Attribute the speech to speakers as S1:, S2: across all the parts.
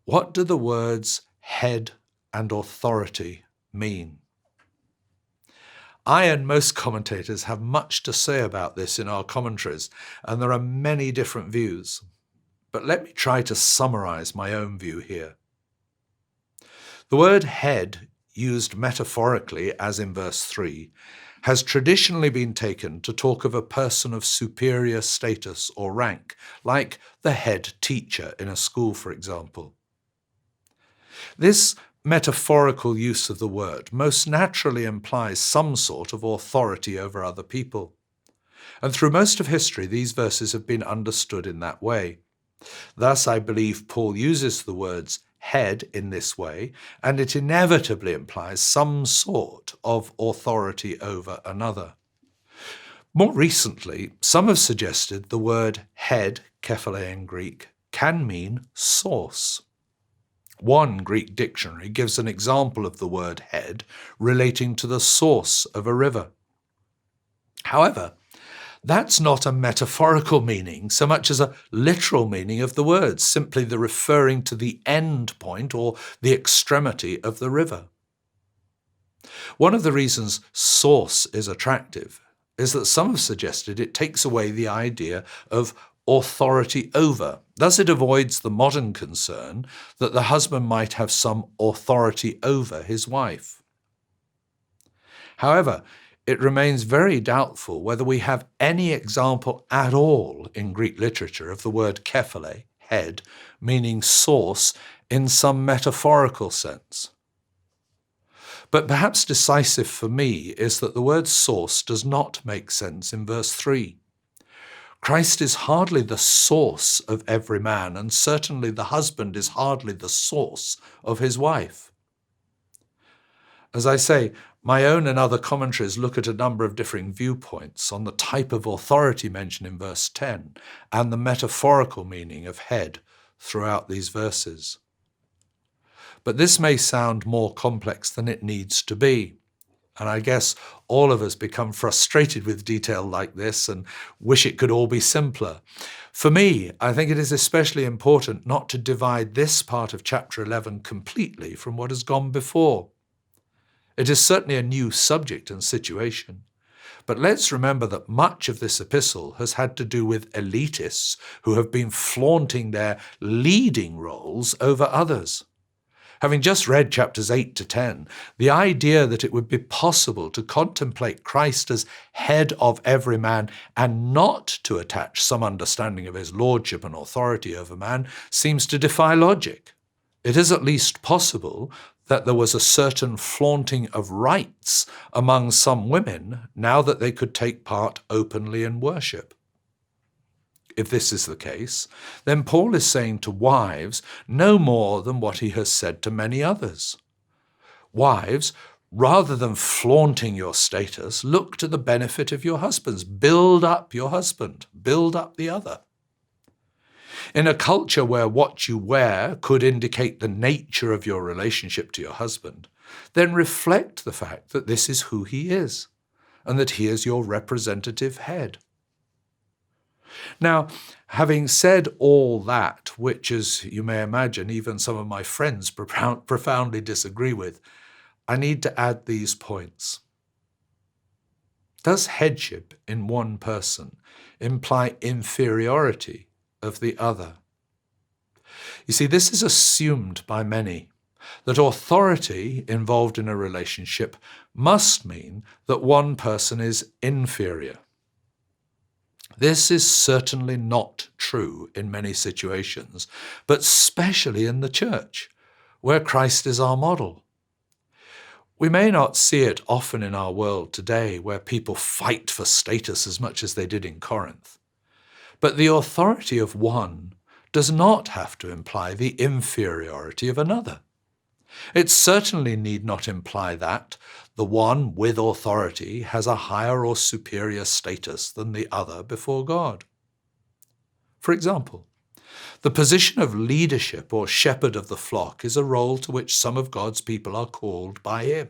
S1: What do the words head and authority mean? I and most commentators have much to say about this in our commentaries, and there are many different views. But let me try to summarize my own view here. The word head, used metaphorically as in verse 3, has traditionally been taken to talk of a person of superior status or rank, like the head teacher in a school, for example. This metaphorical use of the word most naturally implies some sort of authority over other people. And through most of history, these verses have been understood in that way. Thus, I believe Paul uses the words head in this way, and it inevitably implies some sort of authority over another. More recently, some have suggested the word head, Kephale in Greek, can mean source. One Greek dictionary gives an example of the word head relating to the source of a river. However, that's not a metaphorical meaning so much as a literal meaning of the word, simply the referring to the end point or the extremity of the river. One of the reasons source is attractive is that some have suggested it takes away the idea of authority over. Thus it avoids the modern concern that the husband might have some authority over his wife. However, it remains very doubtful whether we have any example at all in Greek literature of the word kephale, head, meaning source in some metaphorical sense. But perhaps decisive for me is that the word source does not make sense in verse 3. Christ is hardly the source of every man, and certainly the husband is hardly the source of his wife. As I say, my own and other commentaries look at a number of differing viewpoints on the type of authority mentioned in verse 10 and the metaphorical meaning of head throughout these verses. But this may sound more complex than it needs to be. And I guess all of us become frustrated with detail like this and wish it could all be simpler. For me, I think it is especially important not to divide this part of chapter 11 completely from what has gone before. It is certainly a new subject and situation. But let's remember that much of this epistle has had to do with elitists who have been flaunting their leading roles over others. Having just read chapters 8 to 10, the idea that it would be possible to contemplate Christ as head of every man and not to attach some understanding of his lordship and authority over man seems to defy logic. It is at least possible that there was a certain flaunting of rights among some women now that they could take part openly in worship. If this is the case, then Paul is saying to wives no more than what he has said to many others. Wives, rather than flaunting your status, look to the benefit of your husbands. Build up your husband. Build up the other. In a culture where what you wear could indicate the nature of your relationship to your husband, then reflect the fact that this is who he is and that he is your representative head. Now, having said all that, which, as you may imagine, even some of my friends profoundly disagree with, I need to add these points. Does headship in one person imply inferiority of the other? You see, this is assumed by many, that authority involved in a relationship must mean that one person is inferior. This is certainly not true in many situations, but especially in the church, where Christ is our model. We may not see it often in our world today, where people fight for status as much as they did in Corinth. But the authority of one does not have to imply the inferiority of another. It certainly need not imply that the one with authority has a higher or superior status than the other before God. For example, the position of leadership or shepherd of the flock is a role to which some of God's people are called by him.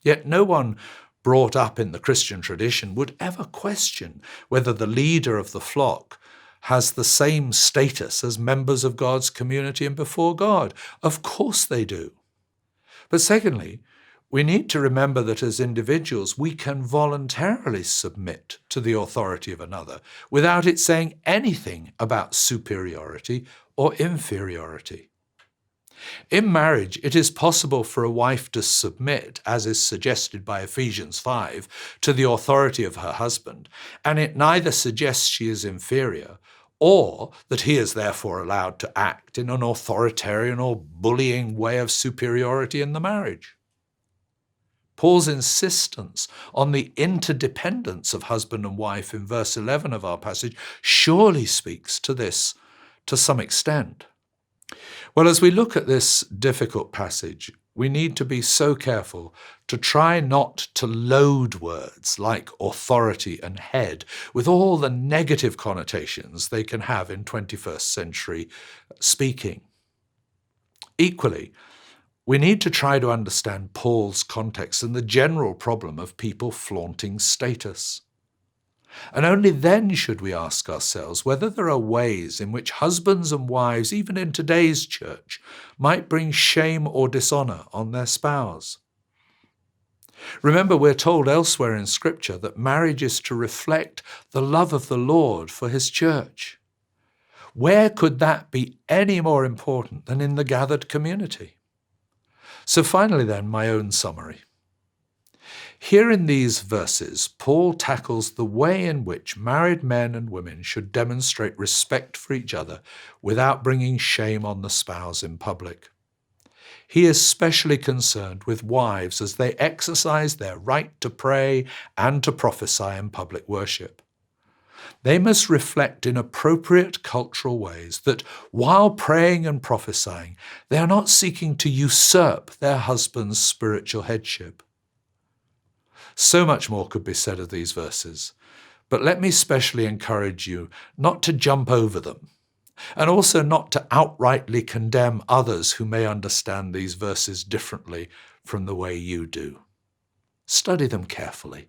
S1: Yet no one brought up in the Christian tradition would ever question whether the leader of the flock has the same status as members of God's community and before God? Of course they do. But secondly, we need to remember that as individuals, we can voluntarily submit to the authority of another without it saying anything about superiority or inferiority. In marriage, it is possible for a wife to submit, as is suggested by Ephesians 5, to the authority of her husband, and it neither suggests she is inferior or that he is therefore allowed to act in an authoritarian or bullying way of superiority in the marriage. Paul's insistence on the interdependence of husband and wife in verse 11 of our passage surely speaks to this to some extent. Well, as we look at this difficult passage, we need to be so careful to try not to load words like authority and head with all the negative connotations they can have in 21st century speaking. Equally, we need to try to understand Paul's context and the general problem of people flaunting status. And only then should we ask ourselves whether there are ways in which husbands and wives, even in today's church, might bring shame or dishonor on their spouse. Remember, we're told elsewhere in Scripture that marriage is to reflect the love of the Lord for his church. Where could that be any more important than in the gathered community? So finally then, my own summary. Here in these verses, Paul tackles the way in which married men and women should demonstrate respect for each other without bringing shame on the spouse in public. He is specially concerned with wives as they exercise their right to pray and to prophesy in public worship. They must reflect in appropriate cultural ways that while praying and prophesying, they are not seeking to usurp their husband's spiritual headship. So much more could be said of these verses, but let me specially encourage you not to jump over them, and also not to outrightly condemn others who may understand these verses differently from the way you do. Study them carefully.